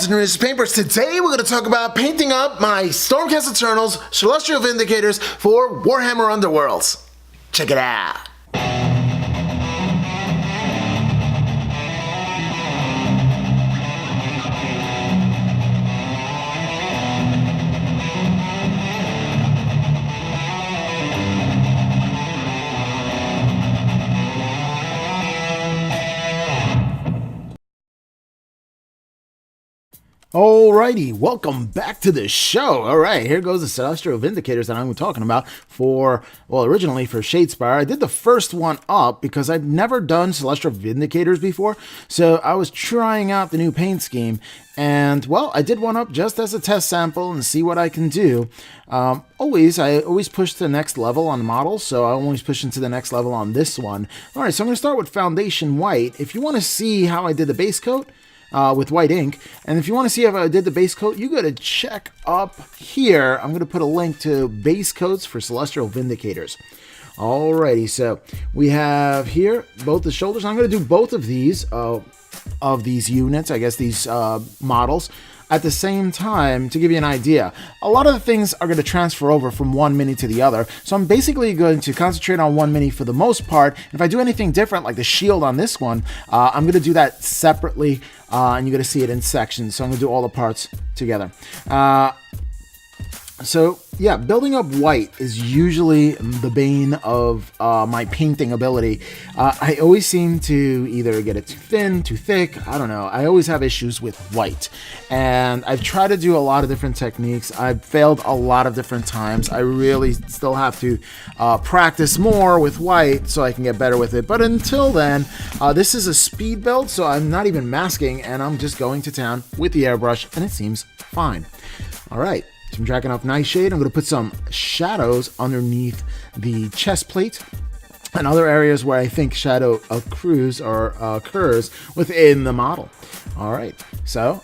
Ultimate Painters. Today we're going to talk about painting up my Stormcast Eternals Celestial Vindicators for Warhammer Underworlds. Check it out. Alrighty, welcome back to the show. Alright, here goes the Celestial Vindicators that I'm talking about originally for Shadespire. I did the first one up because I've never done Celestial Vindicators before, so I was trying out the new paint scheme, and, well, I did one up just as a test sample and see what I can do. I always push to the next level on the model, so I'm always pushing to the next level on this one. Alright, so I'm going to start with Foundation White. If you want to see how I did the base coat, with white ink, and if you want to see if I did the base coat, you got to check up here. I'm going to put a link to base coats for Celestial Vindicators. Alrighty, so we have here both the shoulders. I'm going to do both of these units, I guess these models, at the same time to give you an idea. A lot of the things are going to transfer over from one mini to the other, so I'm basically going to concentrate on one mini for the most part. If I do anything different, like the shield on this one, I'm going to do that separately, and you're going to see it in sections, so I'm going to do all the parts together. So yeah, building up white is usually the bane of my painting ability. I always seem to either get it too thin, too thick, I don't know. I always have issues with white, and I've tried to do a lot of different techniques. I've failed a lot of different times. I really still have to practice more with white so I can get better with it. But until then, this is a speed build, so I'm not even masking, and I'm just going to town with the airbrush, and it seems fine. All right. Some Drakenof Nightshade. I'm going to put some shadows underneath the chest plate and other areas where I think shadow accrues or occurs within the model. All right, so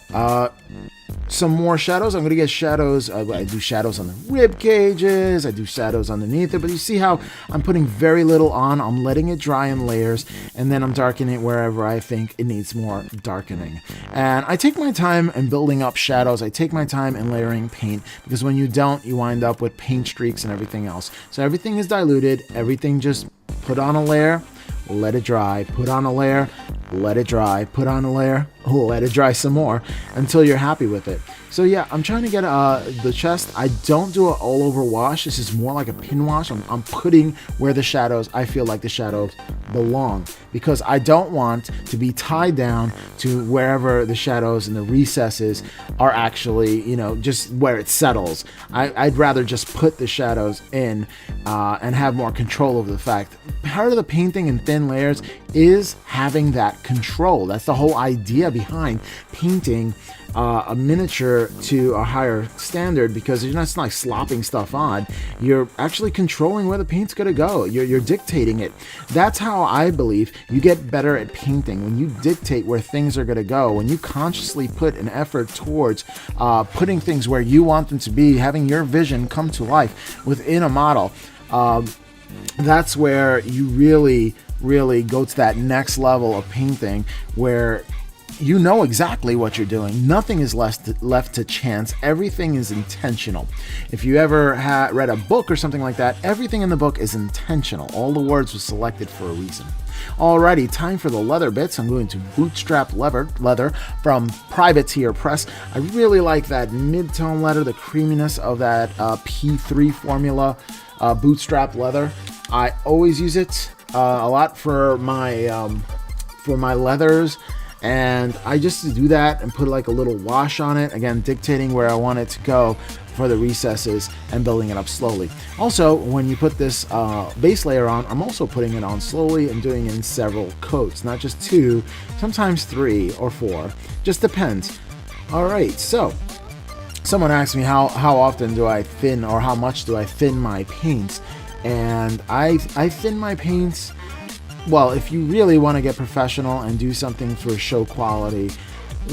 some more shadows. I'm going to get shadows. I do shadows on the rib cages. I do shadows underneath it. But you see how I'm putting very little on. I'm letting it dry in layers, and then I'm darkening it wherever I think it needs more darkening. And I take my time in building up shadows. I take my time in layering paint, because when you don't, you wind up with paint streaks and everything else. So everything is diluted. Everything just put on a layer, let it dry, put on a layer, let it dry, put on a layer, let it dry some more until you're happy with it. So yeah, I'm trying to get the chest. I don't do an all over wash. This is more like a pin wash. I'm putting where the shadows, I feel like the shadows belong, because I don't want to be tied down to wherever the shadows and the recesses are actually, you know, just where it settles. I'd rather just put the shadows in and have more control over the fact. Part of the painting in thin layers is having that control. That's the whole idea behind painting a miniature to a higher standard, because you're not like slopping stuff on. You're actually controlling where the paint's going to go. You're dictating it. That's how I believe you get better at painting, when you dictate where things are going to go, when you consciously put an effort towards putting things where you want them to be, having your vision come to life within a model. That's where you really go to that next level of painting, where you know exactly what you're doing. Nothing is left to chance. Everything is intentional. If you ever read a book or something like that, everything in the book is intentional. All the words were selected for a reason. Alrighty, time for the leather bits. I'm going to Bootstrap leather from Privateer Press. I really like that mid-tone leather, the creaminess of that P3 formula Bootstrap leather. I always use it a lot for my leathers. And I just do that and put like a little wash on it, again dictating where I want it to go for the recesses and building it up slowly. Also, when you put this base layer on, I'm also putting it on slowly and doing it in several coats, not just 2, sometimes 3 or 4, just depends. Alright, so someone asked me how often do I thin, or how much do I thin my paints, and I thin my paints. Well, if you really want to get professional and do something for show quality,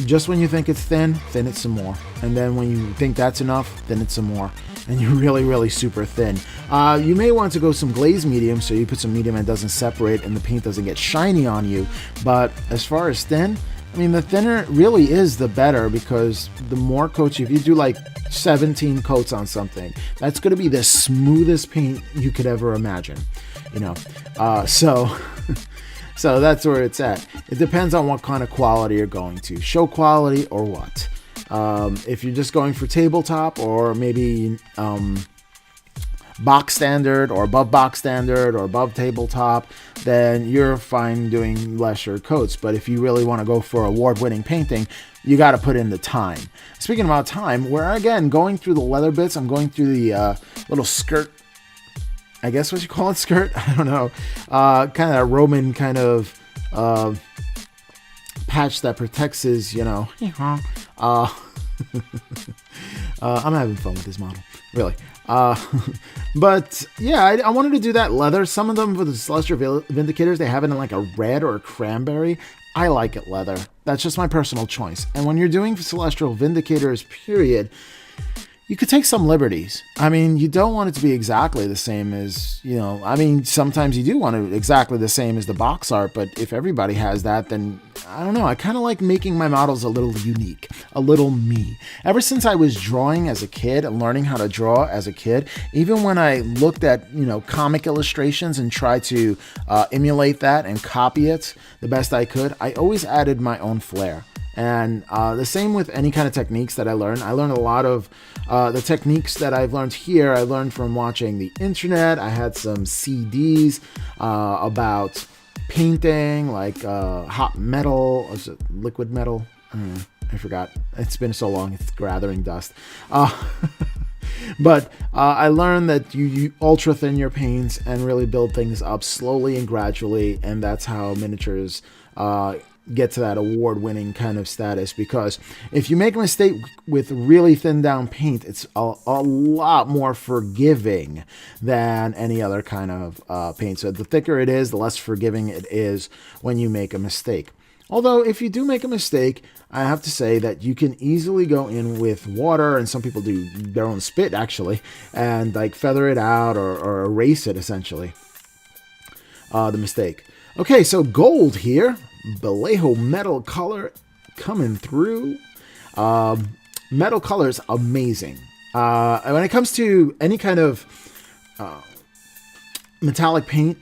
just when you think it's thin it some more. And then when you think that's enough, thin it some more. And you're really super thin. You may want to go some glaze medium, so you put some medium that doesn't separate and the paint doesn't get shiny on you. But as far as thin, I mean, the thinner really is the better, because the more coats, if you do like 17 coats on something, that's going to be the smoothest paint you could ever imagine, you know. So that's where it's at. It depends on what kind of quality you're going to. Show quality or what. If you're just going for tabletop, or maybe box standard or above box standard or above tabletop, then you're fine doing lesser coats. But if you really want to go for award-winning painting, you got to put in the time. Speaking about time, we're again going through the leather bits. I'm going through the little skirt, I guess what you call it, skirt, I don't know, kind of Roman kind of patch that protects his, you know, I'm having fun with this model, really. But yeah, I wanted to do that leather. Some of them for the Celestial Vindicators, they have it in like a red or a cranberry. I like it leather. That's just my personal choice. And when you're doing Celestial Vindicators, period, you could take some liberties. I mean, you don't want it to be exactly the same as, you know, I mean, sometimes you do want it exactly the same as the box art, but if everybody has that, then I don't know. I kind of like making my models a little unique, a little me. Ever since I was drawing as a kid and learning how to draw as a kid, even when I looked at, you know, comic illustrations and tried to emulate that and copy it the best I could, I always added my own flair. And the same with any kind of techniques that I learned. I learned a lot of the techniques that I've learned here. I learned from watching the internet. I had some CDs about painting, like hot metal, was it liquid metal? I forgot. It's been so long. It's gathering dust. But I learned that you ultra thin your paints and really build things up slowly and gradually. And that's how miniatures get to that award-winning kind of status, because if you make a mistake with really thin down paint, it's a lot more forgiving than any other kind of paint. So the thicker it is, the less forgiving it is when you make a mistake. Although if you do make a mistake, I have to say that you can easily go in with water, and some people do their own spit actually, and like feather it out or erase it essentially, the mistake. Okay, so gold here. Vallejo metal color coming through. Metal color is amazing. When it comes to any kind of metallic paint,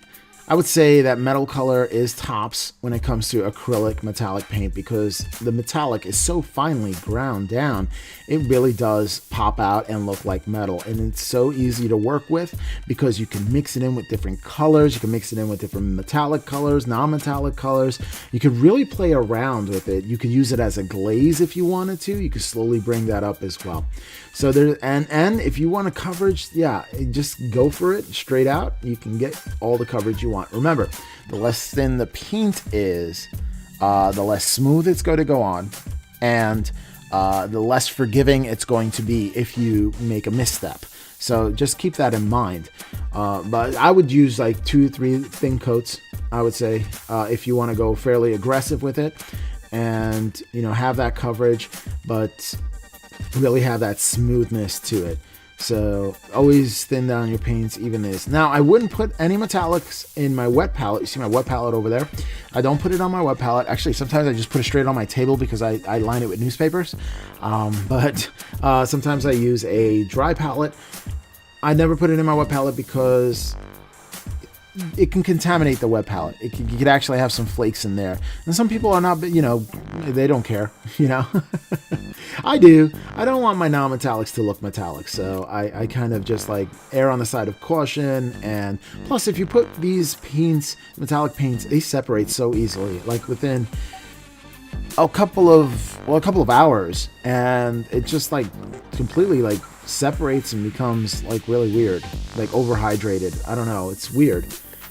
I would say that metal color is tops when it comes to acrylic metallic paint, because the metallic is so finely ground down, it really does pop out and look like metal. And it's so easy to work with because you can mix it in with different colors. You can mix it in with different metallic colors, non-metallic colors. You could really play around with it. You could use it as a glaze if you wanted to. You could slowly bring that up as well. So there, and if you want a coverage, yeah, just go for it straight out. You can get all the coverage you want. Remember, the less thin the paint is, the less smooth it's going to go on, and the less forgiving it's going to be if you make a misstep. So just keep that in mind. But I would use like 2-3 thin coats, I would say, if you want to go fairly aggressive with it, and you know, have that coverage, but really have that smoothness to it. So always thin down your paints, even this. Now, I wouldn't put any metallics in my wet palette. You see my wet palette over there? I don't put it on my wet palette. Actually, sometimes I just put it straight on my table because I line it with newspapers. But sometimes I use a dry palette. I never put it in my wet palette because it can contaminate the wet palette. You could actually have some flakes in there. And some people are not, you know, they don't care, you know. I do. I don't want my non-metallics to look metallic, so I kind of just like err on the side of caution. And plus, if you put these paints, metallic paints, they separate so easily, like within a couple of hours, and it just like completely like separates and becomes like really weird, like overhydrated. I don't know, it's weird.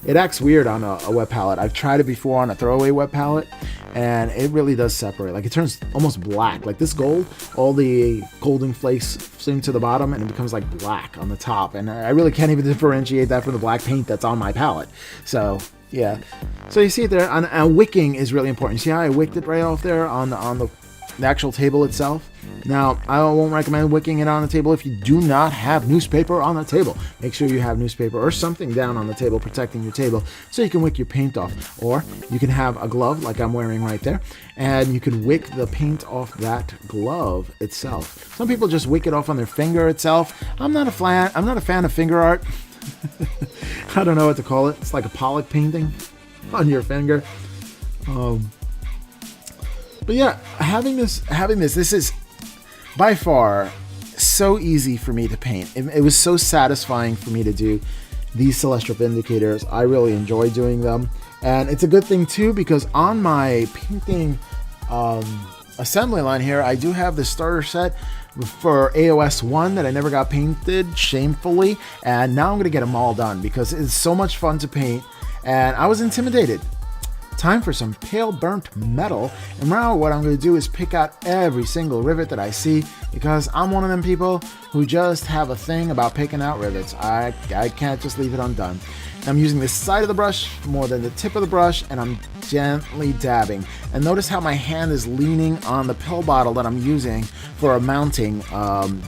It acts weird on a wet palette. I've tried it before on a throwaway wet palette, and it really does separate. Like, it turns almost black. Like this gold, all the golden flakes sink to the bottom, and it becomes like black on the top. And I really can't even differentiate that from the black paint that's on my palette. So yeah. So you see it there. And wicking is really important. You see how I wicked it right off there on the the actual table itself. Now, I won't recommend wicking it on the table if you do not have newspaper on the table. Make sure you have newspaper or something down on the table protecting your table so you can wick your paint off. Or you can have a glove like I'm wearing right there, and you can wick the paint off that glove itself. Some people just wick it off on their finger itself. I'm not a fan of finger art. I don't know what to call it. It's like a Pollock painting on your finger. But yeah, having this is by far so easy for me to paint. It was so satisfying for me to do these Celestial Vindicators. I really enjoy doing them. And it's a good thing too, because on my painting assembly line here, I do have the starter set for AOS 1 that I never got painted, shamefully. And now I'm going to get them all done because it's so much fun to paint. And I was intimidated. Time for some pale burnt metal, and now what I'm going to do is pick out every single rivet that I see, because I'm one of them people who just have a thing about picking out rivets. I can't just leave it undone. I'm using the side of the brush more than the tip of the brush, and I'm gently dabbing. And notice how my hand is leaning on the pill bottle that I'm using for a mounting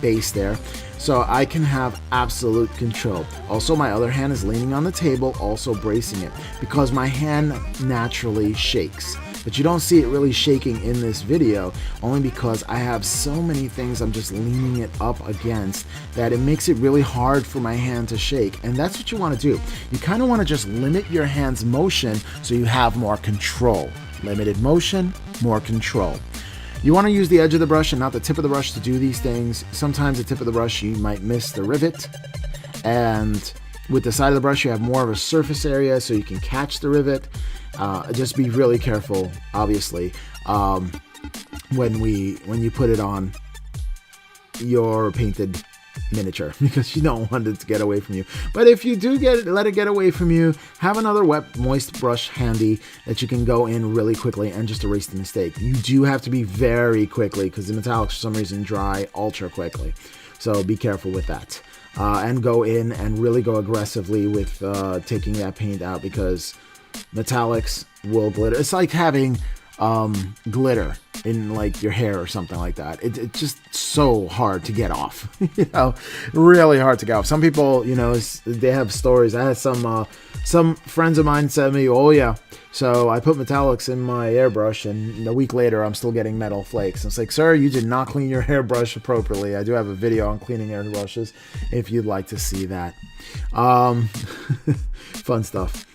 base there, so I can have absolute control. Also, my other hand is leaning on the table, also bracing it, because my hand naturally shakes. But you don't see it really shaking in this video, only because I have so many things I'm just leaning it up against that it makes it really hard for my hand to shake. And that's what you want to do. You kind of want to just limit your hand's motion so you have more control. Limited motion, more control. You want to use the edge of the brush and not the tip of the brush to do these things. Sometimes the tip of the brush you might miss the rivet, and with the side of the brush you have more of a surface area so you can catch the rivet. Just be really careful, obviously, when you put it on your painted miniature, because you don't want it to get away from you. But if you do let it get away from you, have another wet, moist brush handy that you can go in really quickly and just erase the mistake. You do have to be very quickly, because the metallics for some reason dry ultra quickly. So be careful with that. And go in and really go aggressively with taking that paint out, because metallics will glitter. It's like having glitter in like your hair or something like that. It's just so hard to get off. Really hard to get off. Some people, they have stories. I had some friends of mine said to me, "Oh yeah, so I put metallics in my airbrush, and a week later I'm still getting metal flakes." And it's like, sir, you did not clean your hairbrush appropriately. I do have a video on cleaning airbrushes if you'd like to see that. Fun stuff.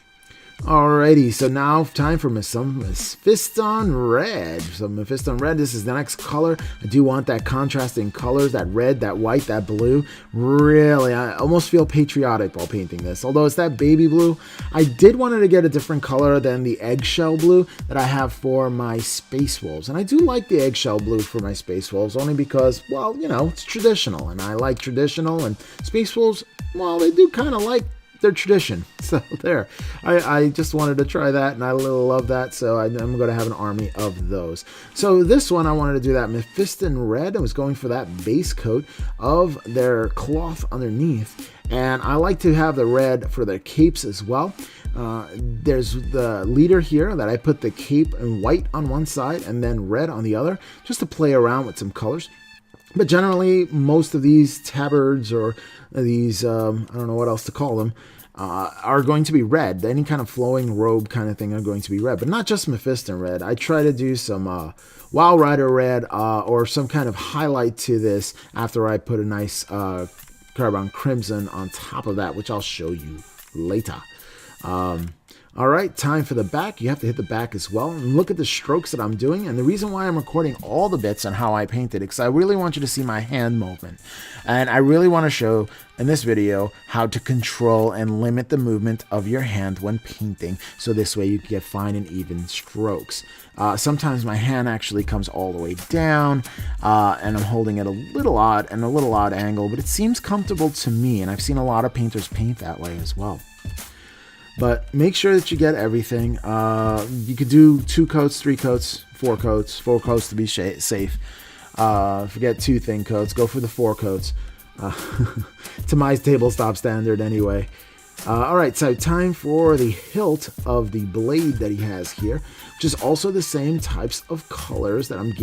Alrighty, so now time for some Mephiston Red. So Mephiston Red, this is the next color. I do want that contrasting colors, that red, that white, that blue. Really, I almost feel patriotic while painting this. Although it's that baby blue, I did want to get a different color than the eggshell blue that I have for my Space Wolves. And I do like the eggshell blue for my Space Wolves, only because, well, it's traditional. And I like traditional, and Space Wolves, well, they do kind of like their tradition. So there, I just wanted to try that, and I love that, so I'm going to have an army of those. So this one, I wanted to do that Mephiston Red. I was going for that base coat of their cloth underneath, and I like to have the red for their capes as well. There's the leader here that I put the cape in white on one side and then red on the other, just to play around with some colors. But generally, most of these tabards, or these, I don't know what else to call them, are going to be red. Any kind of flowing robe kind of thing are going to be red, but not just Mephiston Red. I try to do some Wild Rider Red, or some kind of highlight to this after I put a nice Carroburg Crimson on top of that, which I'll show you later. All right, time for the back. You have to hit the back as well. And look at the strokes that I'm doing. And the reason why I'm recording all the bits on how I painted it, because I really want you to see my hand movement. And I really want to show in this video how to control and limit the movement of your hand when painting. So this way you can get fine and even strokes. Sometimes my hand actually comes all the way down, and I'm holding it a little odd angle, but it seems comfortable to me. And I've seen a lot of painters paint that way as well. But make sure that you get everything. You could do 2 coats, 3 coats, 4 coats. 4 coats to be safe. Forget 2 thin coats. Go for the 4 coats. To my tabletop standard anyway. All right, so time for the hilt of the blade that he has here, which is also the same types of colors that I'm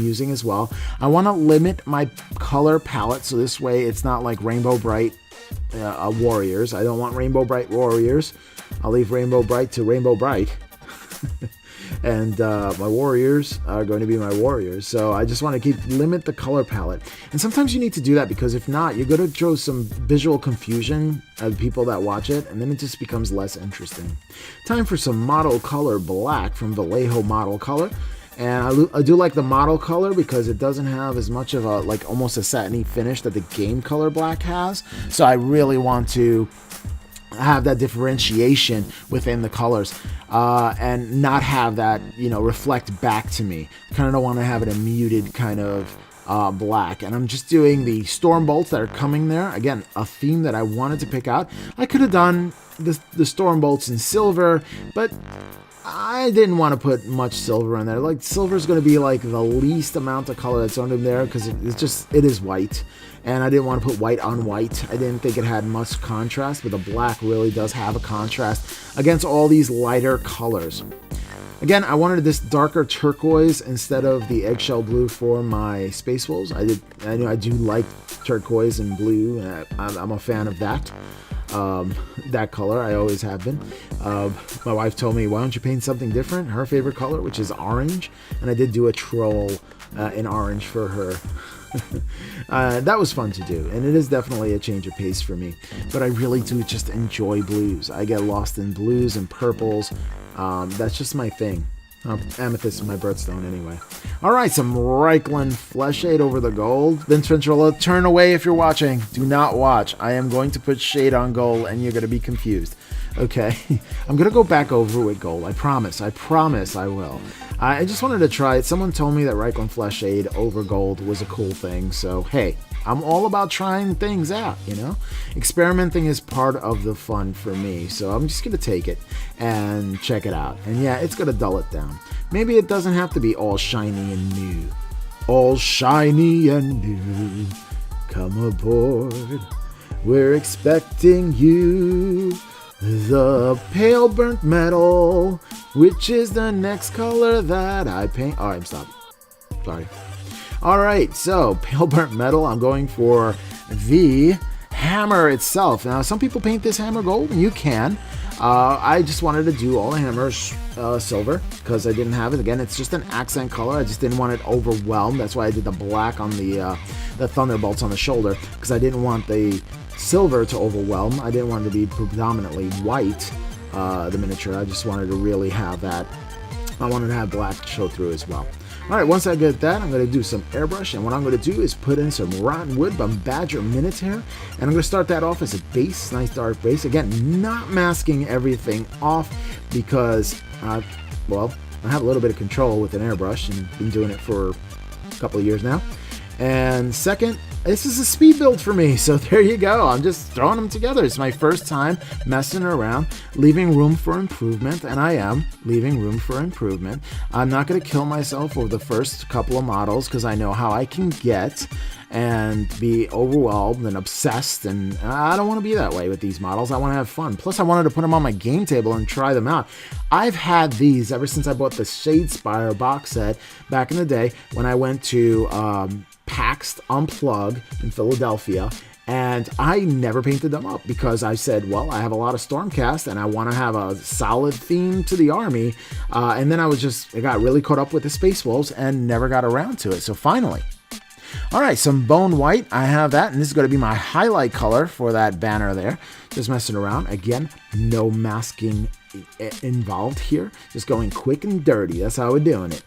using as well. I want to limit my color palette, so this way it's not like Rainbow Bright Warriors. I don't want Rainbow Bright Warriors. I'll leave Rainbow Bright to Rainbow Bright. And my warriors are going to be my warriors. So I just want to limit the color palette. And sometimes you need to do that, because if not, you're going to throw some visual confusion at people that watch it, and then it just becomes less interesting. Time for some model color black from Vallejo model color. And I do like the model color because it doesn't have as much of a, like, almost a satiny finish that the game color black has. So I really want to have that differentiation within the colors, and not have that, reflect back to me. Kind of don't want to have it a muted kind of black. And I'm just doing the storm bolts that are coming there. Again, a theme that I wanted to pick out. I could have done the storm bolts in silver, but I didn't want to put much silver in there. Like, silver is going to be like the least amount of color that's on in there, because it is white. And I didn't want to put white on white. I didn't think it had much contrast, but the black really does have a contrast against all these lighter colors. Again, I wanted this darker turquoise instead of the eggshell blue for my Space Wolves. I do like turquoise and blue, and I'm a fan of that. That color, I always have been. My wife told me, why don't you paint something different? Her favorite color, which is orange, and I did do a troll in orange for her. That was fun to do, and it is definitely a change of pace for me, but I really do just enjoy blues. I get lost in blues and purples. That's just my thing. Amethyst is my birthstone anyway. Alright, some Reikland Flesh Shade over the gold. Vince Venturella, turn away if you're watching. Do not watch. I am going to put shade on gold and you're going to be confused. Okay, I'm going to go back over with gold. I promise I will. I just wanted to try it. Someone told me that Reikland Flesh Shade over gold was a cool thing. So, hey, I'm all about trying things out, Experimenting is part of the fun for me. So I'm just going to take it and check it out. And yeah, it's going to dull it down. Maybe it doesn't have to be all shiny and new. All shiny and new. Come aboard. We're expecting you. The pale burnt metal, which is the next color that I paint. Oh, I'm stopped. Sorry. Alright, so pale burnt metal, I'm going for the hammer itself. Now, some people paint this hammer gold, and you can. I just wanted to do all the hammers silver, because I didn't have it. Again, it's just an accent color. I just didn't want it overwhelmed. That's why I did the black on the thunderbolts on the shoulder, because I didn't want the silver to overwhelm. I didn't want it to be predominantly white, the miniature. I just wanted to really have that. I wanted to have black show through as well. Alright, once I get that, I'm going to do some airbrush, and what I'm going to do is put in some Rotten Wood by Badger Minitaire, and I'm going to start that off as a base, nice dark base. Again, not masking everything off, because, I have a little bit of control with an airbrush, and been doing it for a couple of years now. And second, this is a speed build for me, so there you go. I'm just throwing them together. It's my first time messing around, leaving room for improvement, and I am leaving room for improvement. I'm not going to kill myself over the first couple of models, because I know how I can get and be overwhelmed and obsessed, and I don't want to be that way with these models. I want to have fun. Plus, I wanted to put them on my game table and try them out. I've had these ever since I bought the Shadespire box set back in the day when I went to PAX Unplugged in Philadelphia, and I never painted them up because I said, well, I have a lot of Stormcast and I want to have a solid theme to the army, and then I got really caught up with the Space Wolves and never got around to it. So finally, alright, some bone white, I have that, and this is going to be my highlight color for that banner there. Just messing around. Again, no masking involved here, just going quick and dirty. That's how we're doing it,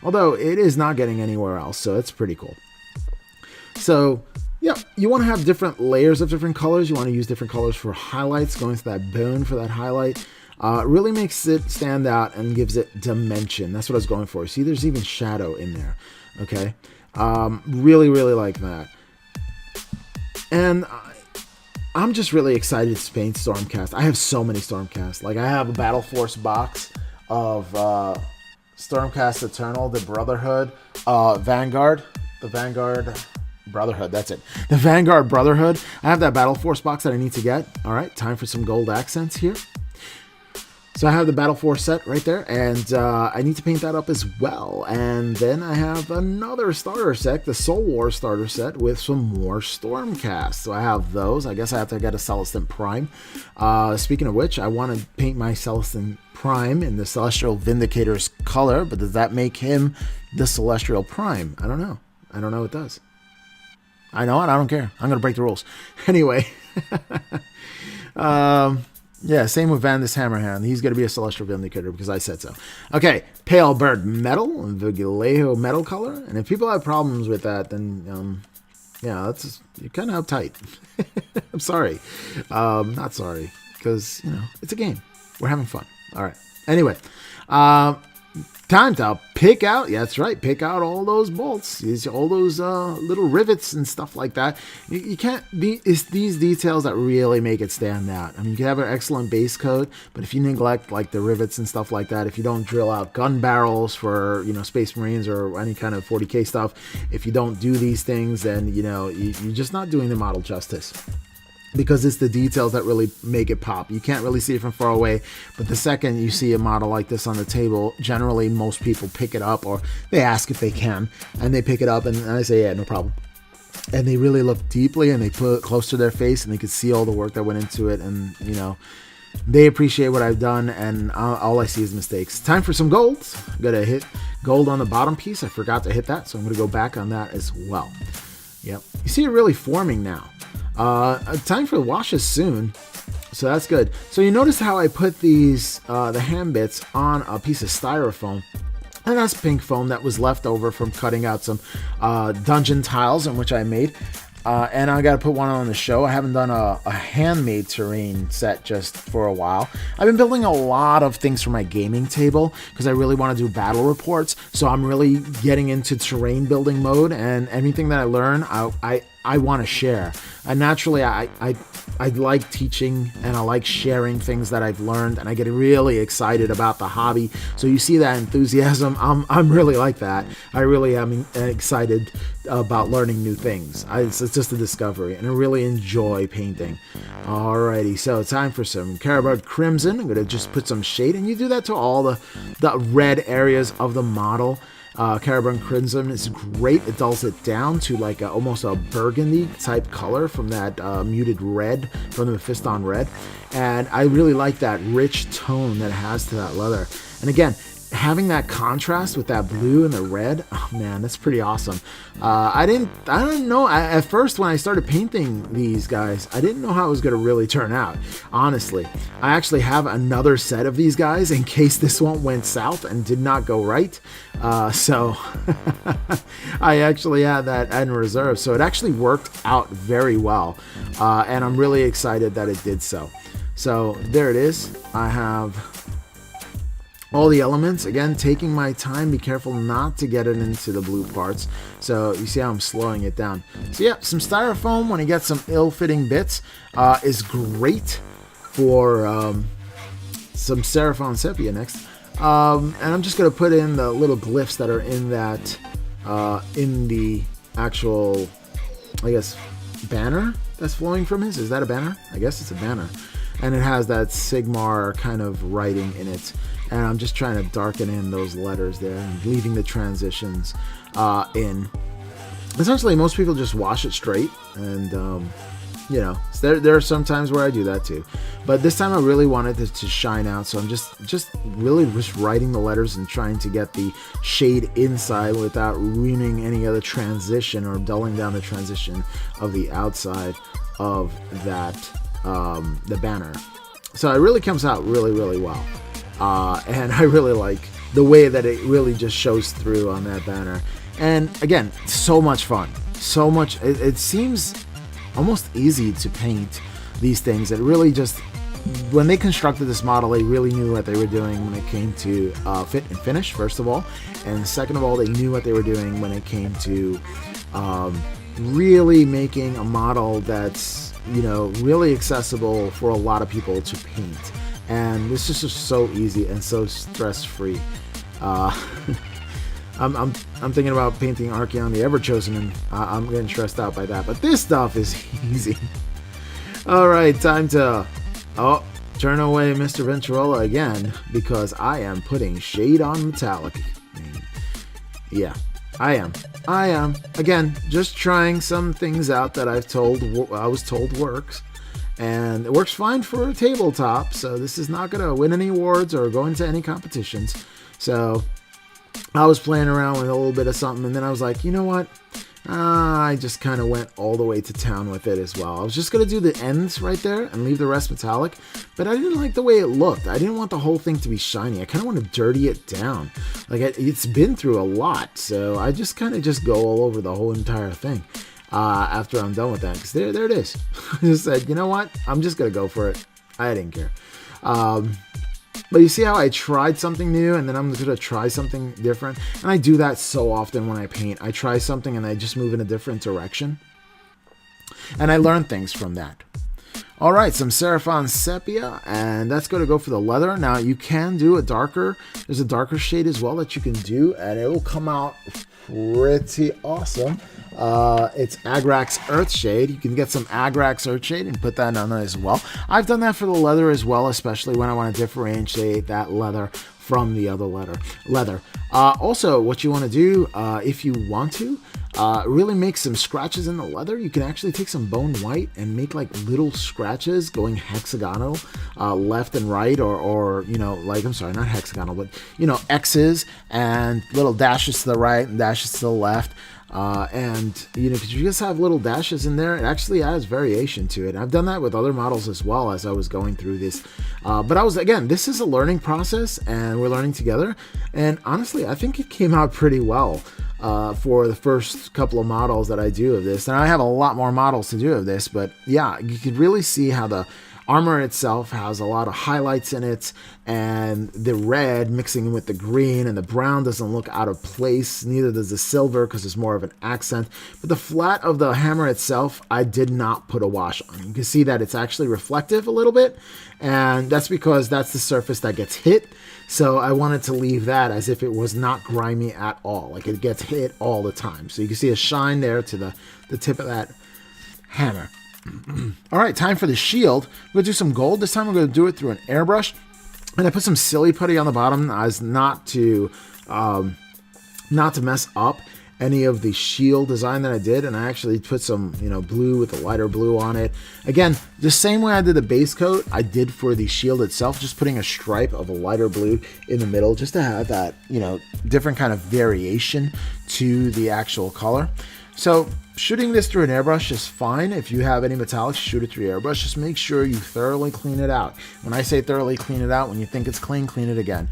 although it is not getting anywhere else, so it's pretty cool. So yeah, you want to have different layers of different colors. You want to use different colors for highlights, going to that bone for that highlight. Really makes it stand out and gives it dimension. That's what I was going for. See, there's even shadow in there. Okay, really like that. And I'm just really excited to paint Stormcast. I have so many Stormcast. Like, I have a Battle Force box of Stormcast Eternal, the Brotherhood, Vanguard, the Vanguard Brotherhood, that's it. The Vanguard Brotherhood. I have that Battle Force box that I need to get. All right, time for some gold accents here. So I have the Battle Force set right there, and I need to paint that up as well. And then I have another starter set, the Soul War starter set, with some more Stormcast. So I have those. I guess I have to get a Celestial Prime. Speaking of which, I want to paint my Celestial Prime in the Celestial Vindicators color, but does that make him the Celestial Prime? I don't know. I don't know it does. I know it. I don't care. I'm going to break the rules. Anyway. Yeah, same with Vandus Hammerhand. He's going to be a Celestial Vindicator because I said so. Okay, Pale Bird Metal, the Vallejo metal color. And if people have problems with that, then, yeah, that's you're kind of uptight. I'm sorry. Not sorry, because, you know, it's a game. We're having fun. All right. Anyway, time to pick out, yeah, that's right, pick out all those bolts, all those little rivets and stuff like that. You can't be, it's these details that really make it stand out. I mean, you can have an excellent base coat, but if you neglect like the rivets and stuff like that, if you don't drill out gun barrels for, you know, Space Marines or any kind of 40K stuff, if you don't do these things, then, you know, you're just not doing the model justice. Because it's the details that really make it pop. You can't really see it from far away, but the second you see a model like this on the table, generally most people pick it up, or they ask if they can, and they pick it up, and I say, yeah, no problem. And they really look deeply, and they put it close to their face, and they can see all the work that went into it, and, you know, they appreciate what I've done, and all I see is mistakes. Time for some gold. I'm going to hit gold on the bottom piece. I forgot to hit that, so I'm going to go back on that as well. Yep. You see it really forming now. Time for washes soon, so that's good. So you notice how I put these the hand bits on a piece of styrofoam, and that's pink foam that was left over from cutting out some dungeon tiles in which I made. And I got to put one on the show. I haven't done a handmade terrain set just for a while. I've been building a lot of things for my gaming table because I really want to do battle reports. So I'm really getting into terrain building mode, and anything that I learn, I want to share. And naturally, I like teaching, and I like sharing things that I've learned, and I get really excited about the hobby. So you see that enthusiasm. I'm really like that. I really am excited about learning new things. It's just a discovery, and I really enjoy painting. Alrighty, so time for some Carroburg Crimson. I'm going to just put some shade, and you do that to all the red areas of the model. Carroburg Crimson is great. It dulls it down to like almost a burgundy type color from that muted red, from the Mephiston red. And I really like that rich tone that it has to that leather. And again, having that contrast with that blue and the red, oh man, that's pretty awesome. I didn't know at first when I started painting these guys, I didn't know how it was going to really turn out. Honestly, I actually have another set of these guys in case this one went south and did not go right. So I actually had that in reserve. So it actually worked out very well. And I'm really excited that it did so. So there it is. I have all the elements, again, taking my time. Be careful not to get it into the blue parts. So you see how I'm slowing it down. So yeah, some styrofoam when you get some ill-fitting bits is great for some Seraphim Sepia next. And I'm just going to put in the little glyphs that are in that, in the actual, I guess, banner that's flowing from his. Is that a banner? I guess it's a banner. And it has that Sigmar kind of writing in it. And I'm just trying to darken in those letters there and leaving the transitions in. Essentially, most people just wash it straight. And, you know, there are some times where I do that too. But this time I really wanted it to shine out. So I'm just really writing the letters and trying to get the shade inside without ruining any other transition or dulling down the transition of the outside of that, the banner. So it really comes out really, really well. And I really like the way that it really just shows through on that banner. And again, so much fun. So much. It seems almost easy to paint these things. It really just, when they constructed this model, they really knew what they were doing when it came to fit and finish, first of all. And second of all, they knew what they were doing when it came to really making a model that's, you know, really accessible for a lot of people to paint. And this is just so easy and so stress-free. I'm thinking about painting Archeon the Everchosen, and I'm getting stressed out by that. But this stuff is easy. All right, time to turn away Mr. Venturola again, because I am putting shade on metallic. Yeah, I am. Again, just trying some things out that I was told works. And it works fine for a tabletop, so this is not going to win any awards or go into any competitions. So I was playing around with a little bit of something, and then I was like, you know what? I just kind of went all the way to town with it as well. I was just going to do the ends right there and leave the rest metallic, but I didn't like the way it looked. I didn't want the whole thing to be shiny. I kind of want to dirty it down. Like, it's been through a lot, so I just kind of just go all over the whole entire thing. After I'm done with that, because there it is. I just said, you know what? I'm just going to go for it. I didn't care. But you see how I tried something new, and then I'm going to try something different? And I do that so often when I paint. I try something, and I just move in a different direction. And I learn things from that. All right, some Seraphim Sepia, and that's going to go for the leather. Now, you can do there's a darker shade as well that you can do, and it will come out pretty awesome. It's Agrax Earthshade. You can get some Agrax Earthshade and put that on as well. I've done that for the leather as well, especially when I want to differentiate that leather from the other leather. Also, what you want to do, if you want to, really make some scratches in the leather. You can actually take some bone white and make like little scratches going hexagonal, left and right, or like, I'm sorry, not hexagonal, but X's and little dashes to the right and dashes to the left. And because you just have little dashes in there, it actually adds variation to it. I've done that with other models as well as I was going through this. But this is a learning process, and we're learning together. And honestly, I think it came out pretty well for the first couple of models that I do of this. And I have a lot more models to do of this, but yeah, you could really see how the armor itself has a lot of highlights in it, and the red mixing with the green, and the brown doesn't look out of place. Neither does the silver, because it's more of an accent. But the flat of the hammer itself, I did not put a wash on. You can see that it's actually reflective a little bit, and that's because that's the surface that gets hit. So I wanted to leave that as if it was not grimy at all. Like, it gets hit all the time. So you can see a shine there to the tip of that hammer. All right, time for the shield. We're going to do some gold. This time we're going to do it through an airbrush. And I put some silly putty on the bottom as not to mess up any of the shield design that I did. And I actually put some, blue with a lighter blue on it. Again, the same way I did the base coat, I did for the shield itself, just putting a stripe of a lighter blue in the middle just to have that, different kind of variation to the actual color. So shooting this through an airbrush is fine. If you have any metallics, shoot it through your airbrush. Just make sure you thoroughly clean it out. When I say thoroughly clean it out, when you think it's clean it again.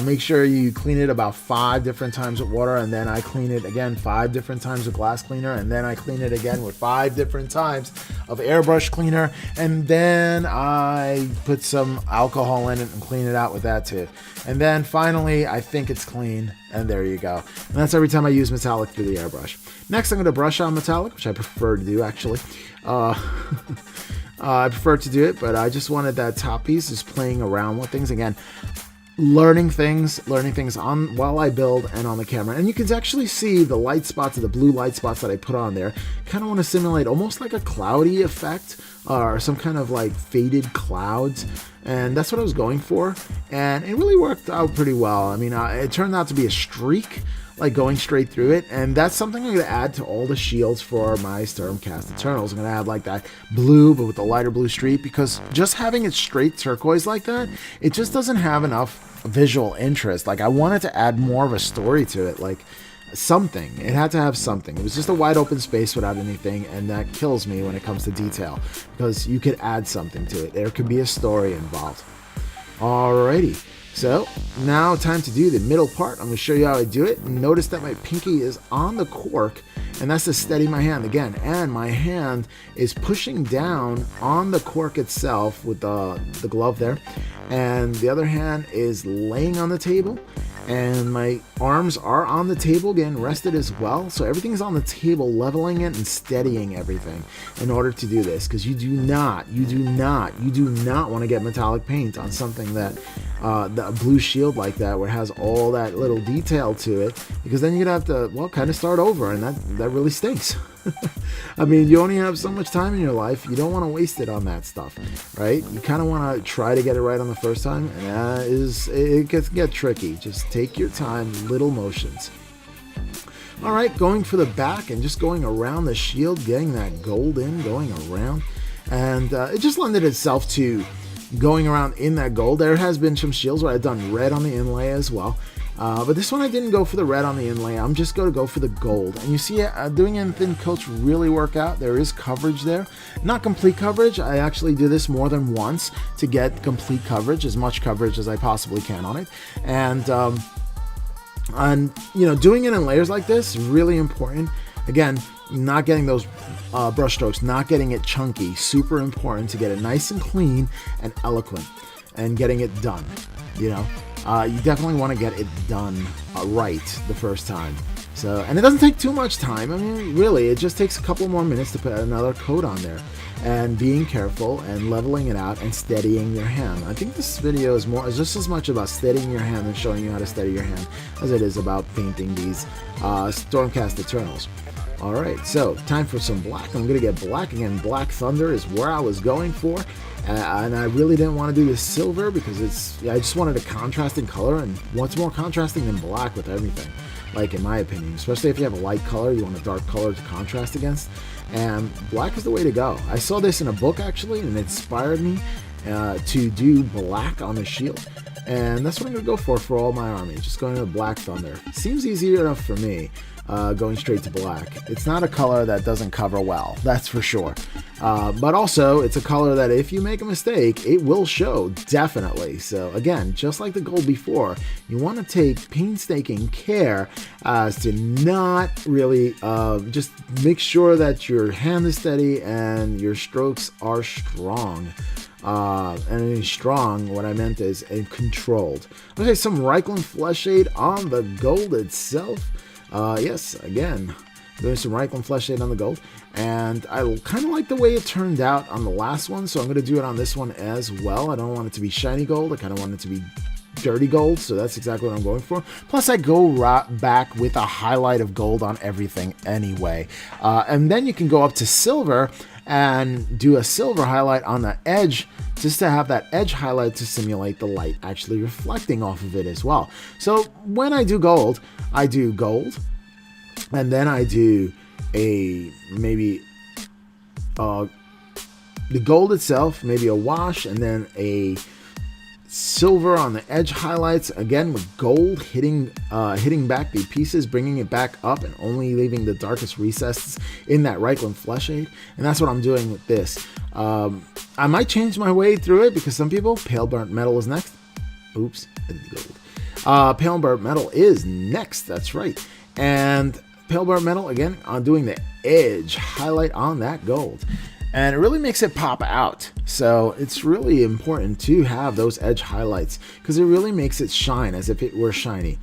Make sure you clean it about 5 different times with water, and then I clean it again 5 different times with glass cleaner, and then I clean it again with 5 different times of airbrush cleaner, and then I put some alcohol in it and clean it out with that too. And then finally, I think it's clean, and there you go. And that's every time I use metallic through the airbrush. Next, I'm going to brush on metallic, which I prefer to do actually. I prefer to do it, but I just wanted that top piece, just playing around with things again, learning things on while I build and on the camera. And you can actually see the light spots, the blue light spots that I put on there. Kind of want to simulate almost like a cloudy effect, or some kind of like faded clouds. And that's what I was going for, and it really worked out pretty well. I mean, it turned out to be a streak, like going straight through it, and that's something I'm going to add to all the shields for my Stormcast Eternals. I'm going to add like that blue, but with a lighter blue streak, because just having it straight turquoise like that, it just doesn't have enough visual interest. Like, I wanted to add more of a story to it, like something. It had to have something. It was just a wide open space without anything, and that kills me when it comes to detail, because you could add something to it. There could be a story involved. Alrighty, so now time to do the middle part. I'm going to show you how I do it. Notice that my pinky is on the cork, and that's to steady my hand again, and my hand is pushing down on the cork itself with the glove there, and the other hand is laying on the table, And my arms are on the table, getting rested as well. So everything's on the table, leveling it and steadying everything in order to do this. Because you do not want to get metallic paint on something that, the blue shield like that, where it has all that little detail to it. Because then you're going to have to, well, kind of start over, and that really stinks. I mean, you only have so much time in your life. You don't want to waste it on that stuff, right? You kind of want to try to get it right on the first time, and it can get tricky. Just take your time, little motions. All right, going for the back and just going around the shield, getting that gold in, going around, and it just lended itself to going around in that gold. There has been some shields where I've done red on the inlay as well. But this one I didn't go for the red on the inlay. I'm just going to go for the gold. And you see, doing it in thin coats really work out. There is coverage there. Not complete coverage. I actually do this more than once to get complete coverage, as much coverage as I possibly can on it. And you know, doing it in layers like this is really important. Again, not getting those brush strokes, not getting it chunky. Super important to get it nice and clean and eloquent and getting it done, you know. You definitely want to get it done right the first time. So, and it doesn't take too much time. I mean, really, it just takes a couple more minutes to put another coat on there. And being careful and leveling it out and steadying your hand. I think this video is just as much about steadying your hand and showing you how to steady your hand as it is about painting these Stormcast Eternals. Alright, so time for some black. I'm going to get black again. Black Thunder is where I was going for. And I really didn't want to do this silver because I just wanted a contrasting color, and what's more contrasting than black with everything, like in my opinion, especially if you have a light color, you want a dark color to contrast against, and black is the way to go. I saw this in a book actually, and it inspired me to do black on the shield, and that's what I'm going to go for all my army, just going to Black Thunder. Seems easy enough for me. Going straight to black. It's not a color that doesn't cover well, that's for sure. But also, it's a color that if you make a mistake, it will show, definitely. So again, just like the gold before, you want to take painstaking care as to not really, just make sure that your hand is steady and your strokes are strong. And strong, what I meant is controlled. Okay, some Reikland Flesh Shade on the gold itself. Yes, again, doing some Reikland Flesh Shade on the gold, and I kind of like the way it turned out on the last one, so I'm going to do it on this one as well. I don't want it to be shiny gold, I kind of want it to be dirty gold, so that's exactly what I'm going for. Plus, I go back with a highlight of gold on everything anyway. And then you can go up to silver and do a silver highlight on the edge, just to have that edge highlight to simulate the light actually reflecting off of it as well. So when I do gold, and then I do maybe the gold itself, maybe a wash, and then a silver on the edge highlights, again with gold hitting back the pieces, bringing it back up and only leaving the darkest recesses in that Reikland Flesh Shade. And that's what I'm doing with this. I might change my way through it because some people, Pale Burnt Metal is next. Oops, I did gold. Pale Burnt Metal is next, that's right. And Pale Burnt Metal, again, I'm doing the edge highlight on that gold. And it really makes it pop out. So it's really important to have those edge highlights because it really makes it shine as if it were shiny.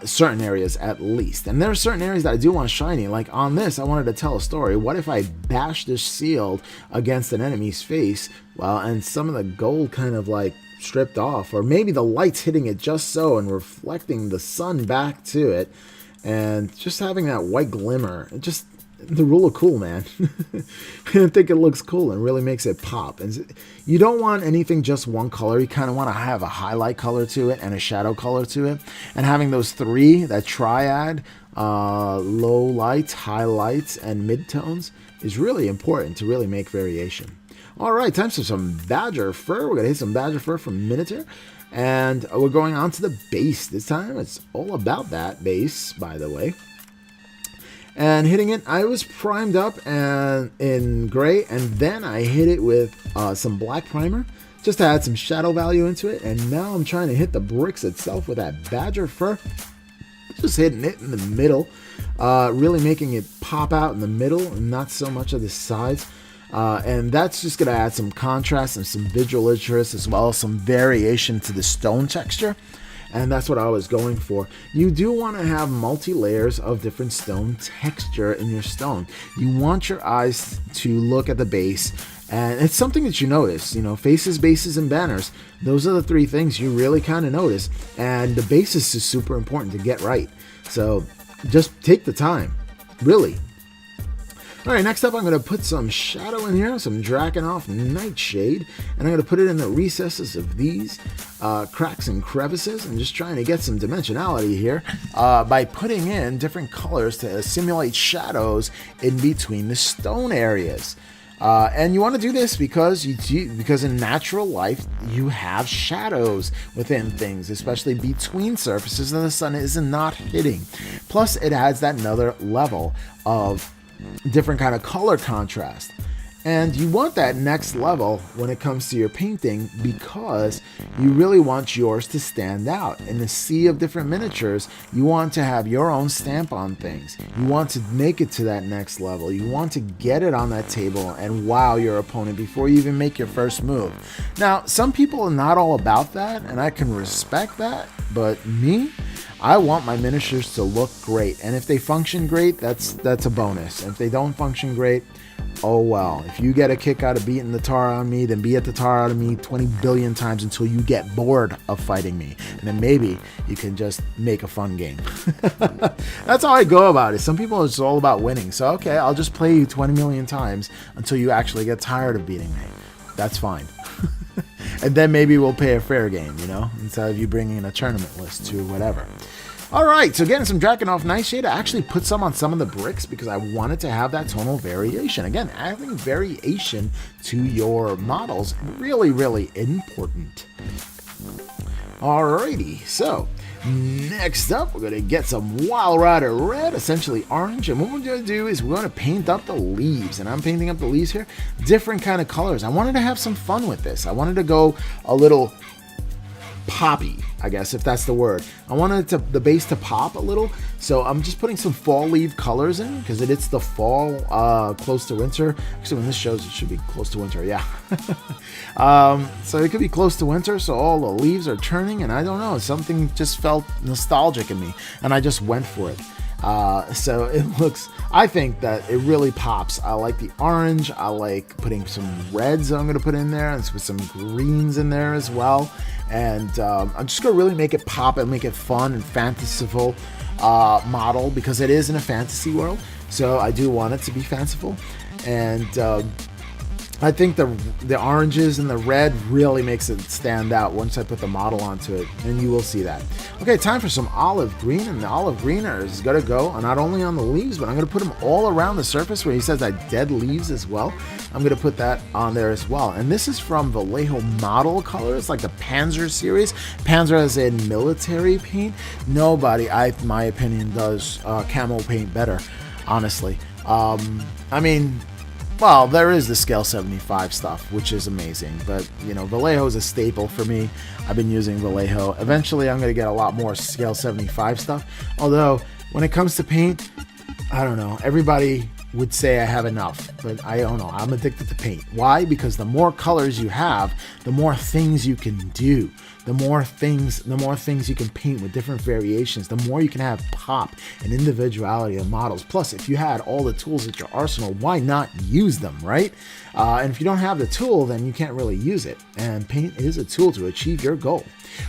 Certain areas at least. And there are certain areas that I do want shiny. Like on this, I wanted to tell a story. What if I bash this shield against an enemy's face? Well, and some of the gold kind of like stripped off. Or maybe the light's hitting it just so and reflecting the sun back to it. And just having that white glimmer. The rule of cool, man. I think it looks cool and really makes it pop. And you don't want anything just one color. You kind of want to have a highlight color to it and a shadow color to it. And having those three, that triad, low lights, highlights, and midtones is really important to really make variation. All right, time for some Badger Fur. We're going to hit some Badger Fur from Miniter. And we're going on to the base this time. It's all about that base, by the way. And hitting it, I was primed up and in gray, and then I hit it with some black primer just to add some shadow value into it. And now I'm trying to hit the bricks itself with that Badger Fur, just hitting it in the middle, really making it pop out in the middle and not so much of the sides. And that's just going to add some contrast and some visual interest as well as some variation to the stone texture. and that's what I was going for. You do want to have multi-layers of different stone texture in your stone. You want your eyes to look at the base, and it's something that you notice. Faces, bases, and banners. Those are the three things you really kind of notice, and the basis is super important to get right. So just take the time, really. All right, next up, I'm going to put some shadow in here, some Drakenof Nightshade, and I'm going to put it in the recesses of these cracks and crevices. I'm just trying to get some dimensionality here by putting in different colors to simulate shadows in between the stone areas. And you want to do this because in natural life, you have shadows within things, especially between surfaces that the sun is not hitting. Plus, it adds that another level of different kind of color contrast, and you want that next level when it comes to your painting, because you really want yours to stand out in the sea of different miniatures. You want to have your own stamp on things. You want to make it to that next level. You want to get it on that table and wow your opponent before you even make your first move. Now, some people are not all about that, and I can respect that, but me, I want my miniatures to look great, and if they function great, that's a bonus. And if they don't function great, oh well. If you get a kick out of beating the tar on me, then beat the tar out of me 20 billion times until you get bored of fighting me, and then maybe you can just make a fun game. That's how I go about it. Some people, it's all about winning. So okay, I'll just play you 20 million times until you actually get tired of beating me. That's fine. And then maybe we'll play a fair game, instead of you bringing in a tournament list to whatever. All right, so getting some Drakenof Nightshade. I actually put some on some of the bricks because I wanted to have that tonal variation. Again, adding variation to your models, really, really important. Alrighty, so next up, we're going to get some Wild Rider Red, essentially orange, and what we're going to do is we're going to paint up the leaves, and I'm painting up the leaves here, different kind of colors. I wanted to have some fun with this. I wanted to go a little poppy, I guess, if that's the word. I wanted the base to pop a little, so I'm just putting some fall leaf colors in because it's the fall, close to winter. Actually, when this shows, it should be close to winter, yeah. So it could be close to winter, so all the leaves are turning, and I don't know, something just felt nostalgic in me, and I just went for it. So it looks, I think that it really pops. I like the orange. I like putting some reds I'm going to put in there, and with some greens in there as well. And I'm just going to really make it pop and make it fun and fanciful model, because it is in a fantasy world. So I do want it to be fanciful. And I think the oranges and the red really makes it stand out once I put the model onto it, and you will see that. Okay, time for some olive green, and the olive green is going to go not only on the leaves, but I'm going to put them all around the surface where he says that dead leaves as well. I'm going to put that on there as well. And this is from Vallejo model colors, like the Panzer series. Panzer as in military paint. Nobody, my opinion, does camo paint better, honestly. I mean, well, there is the Scale 75 stuff, which is amazing, but, Vallejo is a staple for me. I've been using Vallejo. Eventually, I'm going to get a lot more Scale 75 stuff, although, when it comes to paint, I don't know, everybody would say I have enough, but I don't know. I'm addicted to paint. Why? Because the more colors you have, the more things you can do. The more things you can paint with different variations, the more you can have pop and individuality of models. Plus, if you had all the tools at your arsenal, why not use them, right? And if you don't have the tool, then you can't really use it. And paint is a tool to achieve your goal.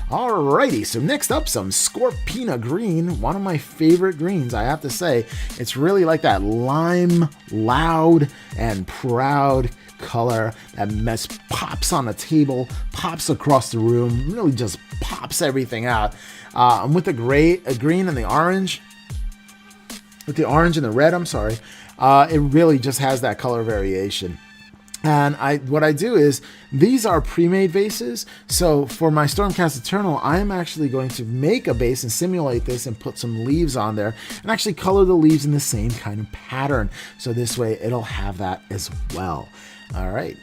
Alrighty, so next up, some Escorpina green, one of my favorite greens, I have to say. It's really like that lime, loud, and proud color that mess pops on the table, pops across the room, really just pops everything out. And with the green and the orange, with the orange and the red, it really just has that color variation. And what I do is, these are pre-made bases, so for my Stormcast Eternal, I am actually going to make a base and simulate this and put some leaves on there, and actually color the leaves in the same kind of pattern, so this way it'll have that as well. Alright,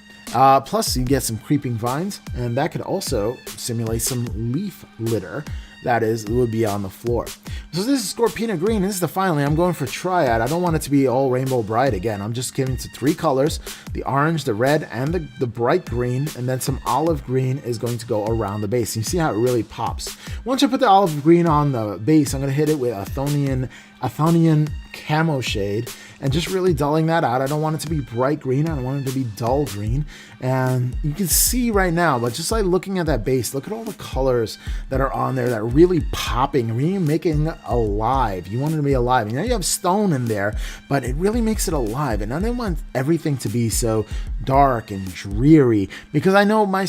plus you get some creeping vines, and that could also simulate some leaf litter. that is, would be on the floor. So this is Escorpina green. This is the finally. I'm going for Triad. I don't want it to be all rainbow bright again. I'm just giving it to 3 colors: the orange, the red, and the bright green, and then some olive green is going to go around the base. You see how it really pops. Once I put the olive green on the base, I'm going to hit it with Athonian Camoshade and just really dulling that out. I don't want it to be bright green. I don't want it to be dull green. And you can see right now, but just like looking at that base, look at all the colors that are on there that are really popping, really making it alive. You want it to be alive. And now you have stone in there, but it really makes it alive. And I didn't want everything to be so dark and dreary, because I know my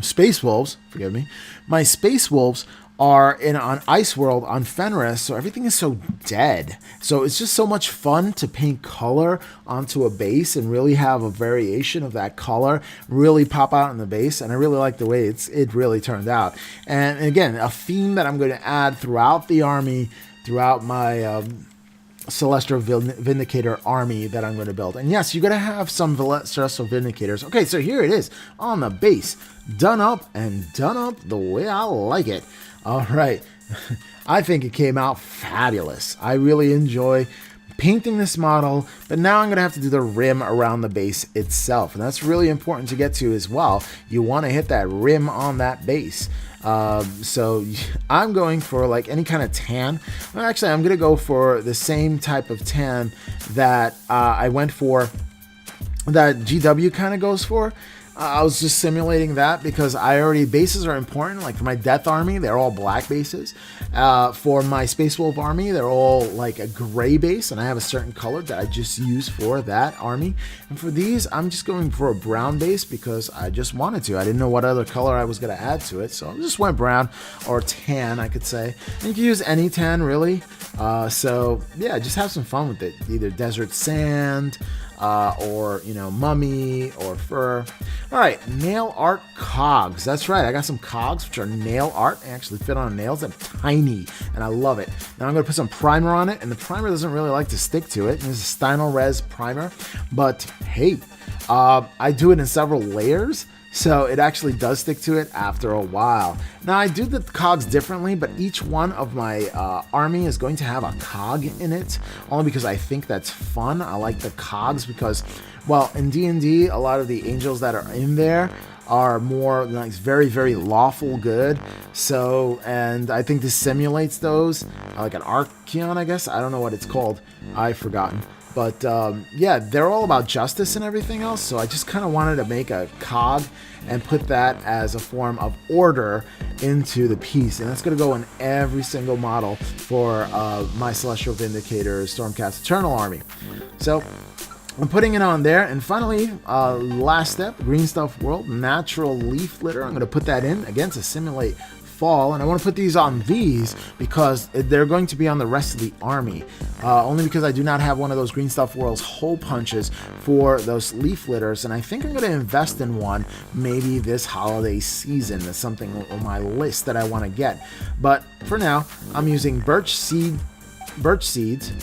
Space Wolves, forgive me, my Space Wolves are on Ice World on Fenris, so everything is so dead. So it's just so much fun to paint color onto a base and really have a variation of that color really pop out on the base, and I really like the way it really turned out. And again, a theme that I'm going to add throughout the army, throughout my Celestial Vindicator army that I'm going to build. And yes, you're going to have some Celestial Vindicators. Okay, so here it is on the base, done up the way I like it. All right, I think it came out fabulous. I really enjoy painting this model, but now I'm going to have to do the rim around the base itself, and that's really important to get to as well. You want to hit that rim on that base. So I'm going for like any kind of tan. Well, actually, I'm going to go for the same type of tan that I went for, that GW kind of goes for. I was just simulating that because bases are important. Like for my Death Army, they're all black bases. For my Space Wolf Army, they're all like a gray base, and I have a certain color that I just use for that army. And for these, I'm just going for a brown base because I just wanted to. I didn't know what other color I was going to add to it, so I just went brown, or tan, I could say. And you can use any tan, really. So yeah, just have some fun with it. Either desert sand, or mummy or fur. All right, nail art cogs. That's right, I got some cogs which are nail art. They actually fit on nails. They're tiny and I love it. Now I'm going to put some primer on it, and the primer doesn't really like to stick to it. This is a Stynal Res primer, but hey, I do it in several layers, so it actually does stick to it after a while. Now I do the cogs differently, but each one of my army is going to have a cog in it, only because I think that's fun. I like the cogs because, well, in D&D, a lot of the angels that are in there are more like very, very lawful good. So, and I think this simulates those, like an Archeon, I guess. I don't know what it's called. I've forgotten. But yeah, they're all about justice and everything else, so I just kind of wanted to make a cog and put that as a form of order into the piece. And that's going to go in every single model for my Celestial Vindicators Stormcast Eternal army. So I'm putting it on there. And finally, last step, Green Stuff World, Natural Leaf Litter. I'm going to put that in, again, to simulate fall, and I want to put these on these because they're going to be on the rest of the army, only because I do not have one of those Green Stuff World's hole punches for those leaf litters, and I think I'm going to invest in one maybe this holiday season. That's something on my list that I want to get, but for now I'm using birch seeds.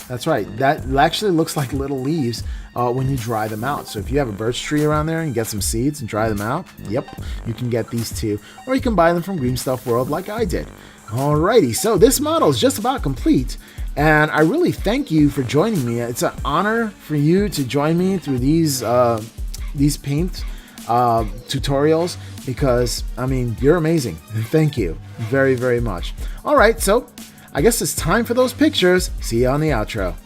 That's right, that actually looks like little leaves when you dry them out. So if you have a birch tree around there and get some seeds and dry them out, yep, you can get these too, or you can buy them from Green Stuff World like I did. Alrighty, so this model is just about complete, and I really thank you for joining me. It's an honor for you to join me through these paint tutorials, because I mean, you're amazing. Thank you very, very much. All right, so I guess it's time for those pictures. See you on the outro.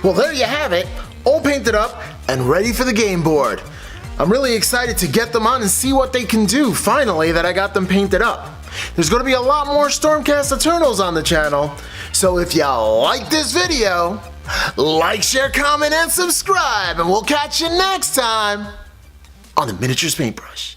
Well, there you have it, all painted up and ready for the game board. I'm really excited to get them on and see what they can do, finally, that I got them painted up. There's going to be a lot more Stormcast Eternals on the channel, so if you like this video, like, share, comment, and subscribe, and we'll catch you next time on the Miniatures Paintbrush.